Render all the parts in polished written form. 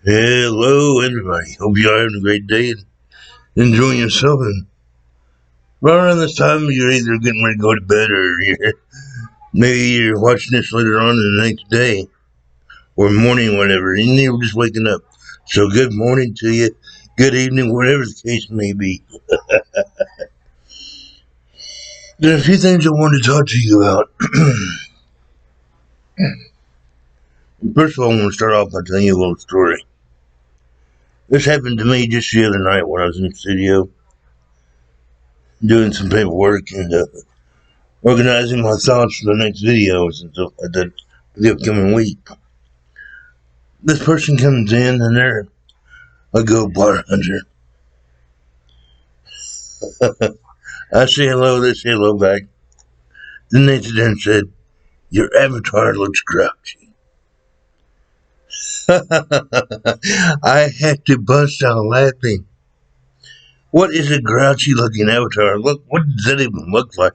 Hello, everybody. Hope you are having a great day and enjoying yourself. And right around this time, you're either getting ready to go to bed or maybe you're watching this later on in the next day or morning, whatever, and you're just waking up. So, good morning to you. Good evening, whatever the case may be. There are a few things I wanted to talk to you about. First of all, I want to start off by telling you a little story. This happened to me just the other night when I was in the studio doing some paperwork and organizing my thoughts for the next videos and stuff like that for the upcoming week. This person comes in and they're a goat bar hunter. I say hello, they say hello back. Then they sit there and said, "Your avatar looks grouchy." I had to bust out laughing. What is a grouchy looking avatar? Look, what does that even look like?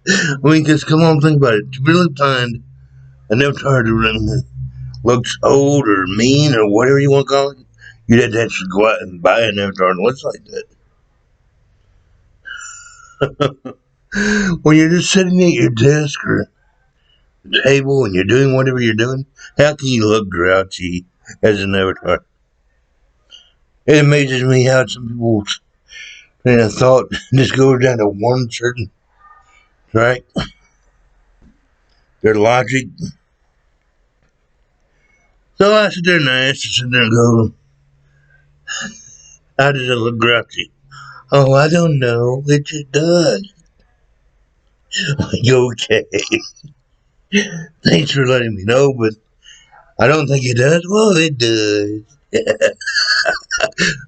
I mean, just come on, think about it. To really find an avatar that really looks old or mean or whatever you want to call it, you'd have to actually go out and buy an avatar that looks like that. When you're just sitting at your desk or table and you're doing whatever you're doing, how can you look grouchy as an avatar? It amazes me how some people's train of thought just goes down to one certain track. Their logic. So I sit there and I ask to sit there and go, how does it look grouchy? Oh, I don't know. It just does. Okay. Thanks for letting me know, but I don't think it does. Well, it does.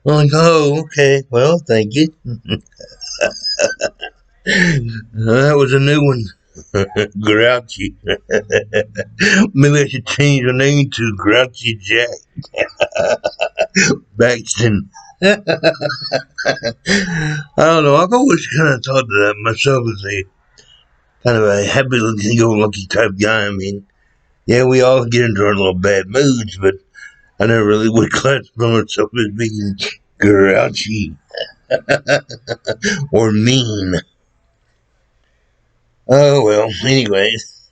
I'm like, oh, okay. Well, thank you. That was a new one. Grouchy. Maybe I should change the name to Grouchy Jack Baxton. I don't know. I've always kind of thought that myself as a kind of a happy-go-lucky type guy. I mean, yeah, we all get into our little bad moods, but I never really would classify myself as being grouchy or mean. Oh, well, anyways.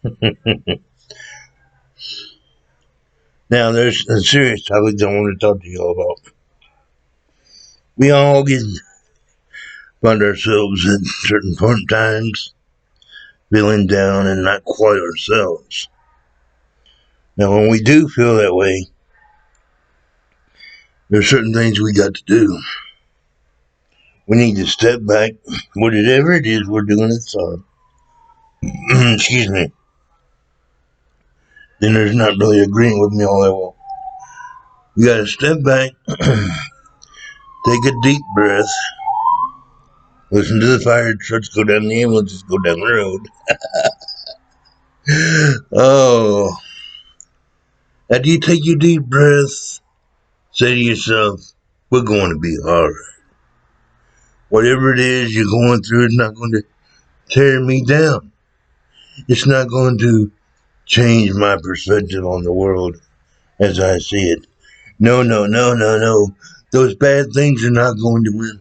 Now, there's a serious topic that I want to talk to you all about. We all find ourselves at certain point times feeling down and not quite ourselves. Now, when we do feel that way, there's certain things we got to do. We need to step back, whatever it is we're doing at the time. Excuse me. Then there's not really agreeing with me all that well. You gotta step back, take a deep breath, listen to the fire trucks go down the ambulances, go down the road. Oh, after you take your deep breath, say to yourself, we're going to be alright. Whatever it is you're going through is not going to tear me down. It's not going to change my perspective on the world as I see it. No, no, no, no, no. Those bad things are not going to win.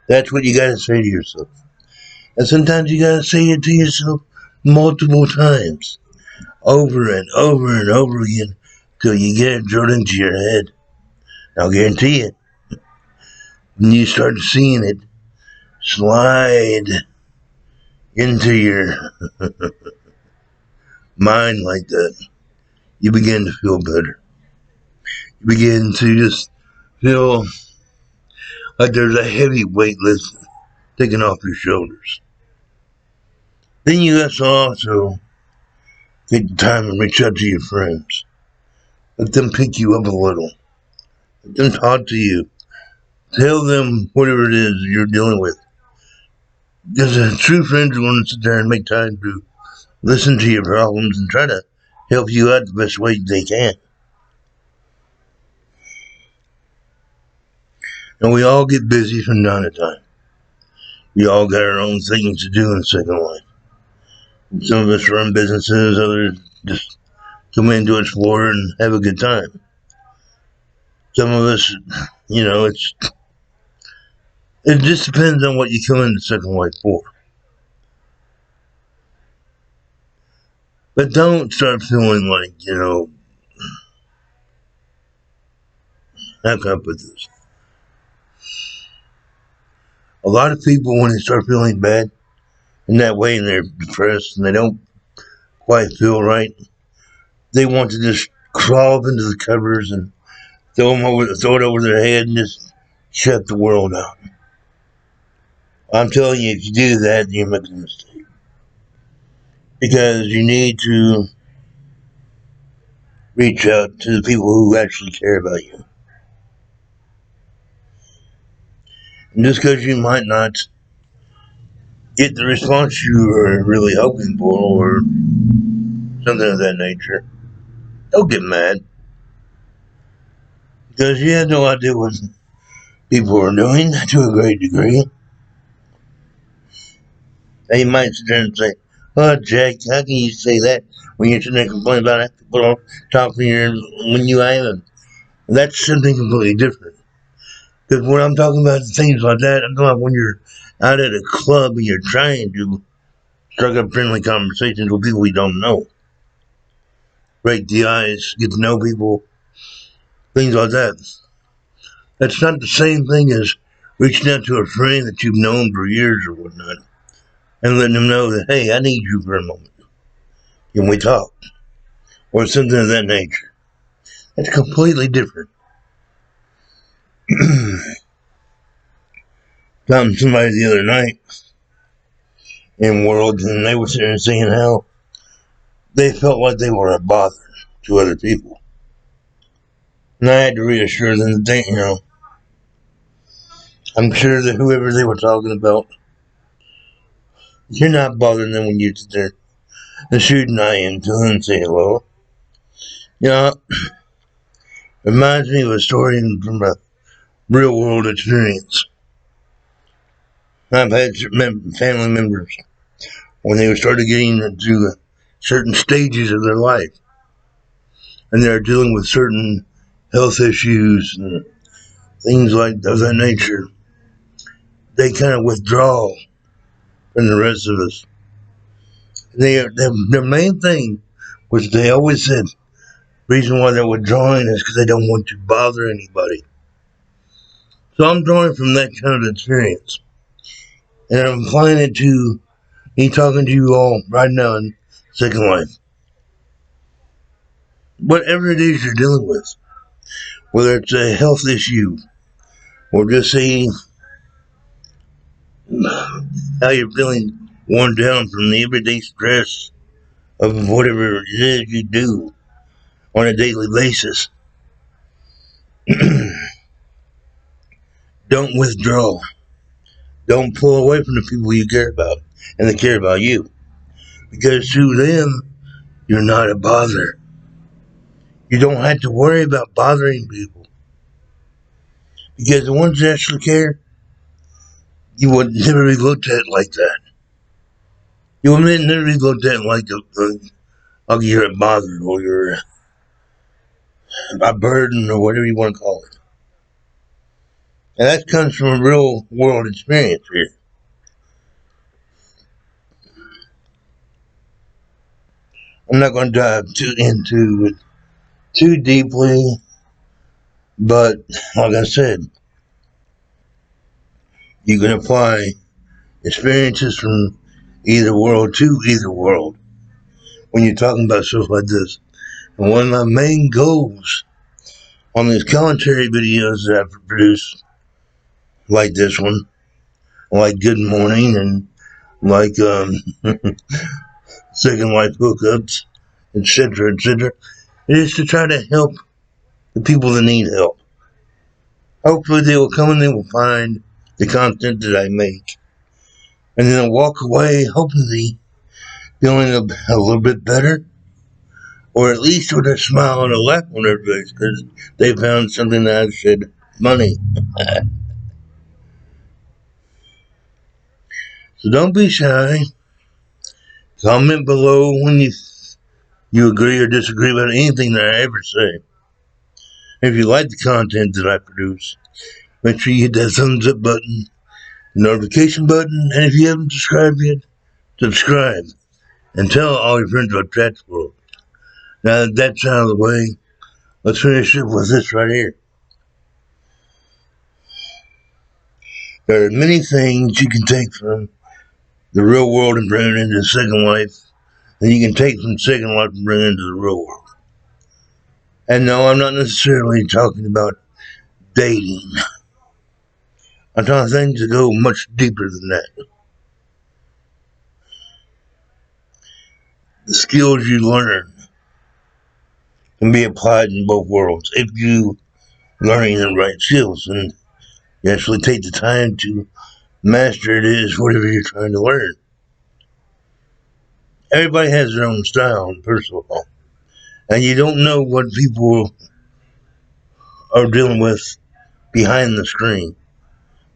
That's what you gotta say to yourself. And sometimes you gotta say it to yourself multiple times. Over and over and over again till you get it drilled into your head. I'll guarantee it. When you start seeing it slide into your mind like that, you begin to feel better. You begin to just feel like there's a heavy weight taken off your shoulders. Then you got to also take the time and reach out to your friends. Let them pick you up a little. Let them talk to you. Tell them whatever it is you're dealing with. Because a true friend is going to sit there and make time to listen to your problems and try to help you out the best way they can. And we all get busy from time to time. We all got our own things to do in Second Life. Some of us run businesses, others just come in to explore and have a good time. Some of us, it just depends on what you come into Second Life for. But don't start feeling like, how can I put this? A lot of people, when they start feeling bad in that way and they're depressed and they don't quite feel right, they want to just crawl up into the covers and throw it over their head and just shut the world out. I'm telling you, if you do that, you're making a mistake. Because you need to reach out to the people who actually care about you. And just because you might not get the response you were really hoping for or something of that nature, don't get mad. Because you have no idea what people are doing to a great degree. They might sit there and say, "Oh, Jack, how can you say that when you're sitting there complaining about it? People talking to you when you haven't?" That's something completely different. Because when I'm talking about things like that, I'm talking about when you're out at a club and you're trying to strike up friendly conversations with people you don't know. Break the ice, get to know people, things like that. That's not the same thing as reaching out to a friend that you've known for years or whatnot and letting them know that, hey, I need you for a moment. Can we talk? Or something of that nature. That's completely different. Talking to somebody the other night in World, and they were sitting there saying how they felt like they were a bother to other people. And I had to reassure them that I'm sure that whoever they were talking about, you're not bothering them when you sit there and shoot an eye into them and say hello. You know, reminds me of a story from a real world experience. I've had family members when they started getting into certain stages of their life and they're dealing with certain health issues and things like of that nature, they kind of withdraw from the rest of us. Their main thing was they always said the reason why they're withdrawing is because they don't want to bother anybody. So I'm drawing from that kind of experience. And I'm applying it to me talking to you all right now in Second Life. Whatever it is you're dealing with, whether it's a health issue or just saying how you're feeling worn down from the everyday stress of whatever it is you do on a daily basis, don't withdraw. Don't pull away from the people you care about and they care about you. Because to them, you're not a bother. You don't have to worry about bothering people. Because the ones that actually care, you would never be looked at like that. You would never be looked at like you're a bother or you're a burden or whatever you want to call it. And that comes from a real world experience here. I'm not going to dive into it too deeply, but like I said, you can apply experiences from either world to either world when you're talking about stuff like this. And one of my main goals on these commentary videos that I've produced, like this one, like Good Morning and like Second Life hookups, etc., is to try to help the people that need help. Hopefully they will come and they will find the content that I make. And then they'll walk away, hopefully, feeling a little bit better. Or at least with a smile and a laugh on their face because they found something that I said money. So don't be shy. Comment below when you agree or disagree about anything that I ever say. If you like the content that I produce, make sure you hit that thumbs up button, the notification button, and if you haven't subscribed yet, subscribe. And tell all your friends about Trash World. Now that that's out of the way, let's finish up with this right here. There are many things you can take from the real world and bring it into Second Life, and you can take from Second Life and bring it into the real world. And no, I'm not necessarily talking about dating. I'm talking things that go much deeper than that. The skills you learn can be applied in both worlds if you learning the right skills and you actually take the time to master it is whatever you're trying to learn. Everybody has their own style, first of all. And you don't know what people are dealing with behind the screen,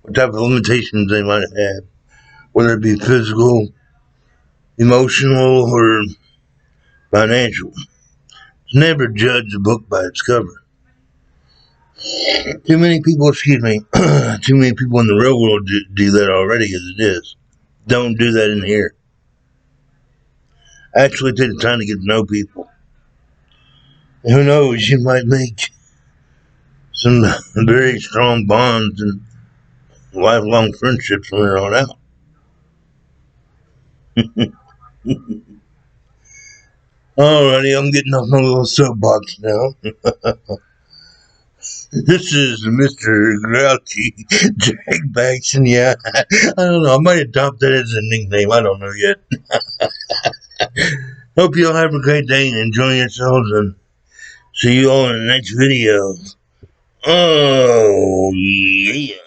what type of limitations they might have, whether it be physical, emotional, or financial. Never judge a book by its cover. Too many people, too many people in the real world do that already as it is. Don't do that in here. Actually take the time to get to know people. And who knows, you might make some very strong bonds and lifelong friendships from here on out. Alrighty, I'm getting off my little soapbox now. This is Mr. Grouchy Jackbacks, and yeah, I don't know, I might adopt that as a nickname, I don't know yet. Hope you all have a great day and enjoy yourselves, and see you all in the next video. Oh.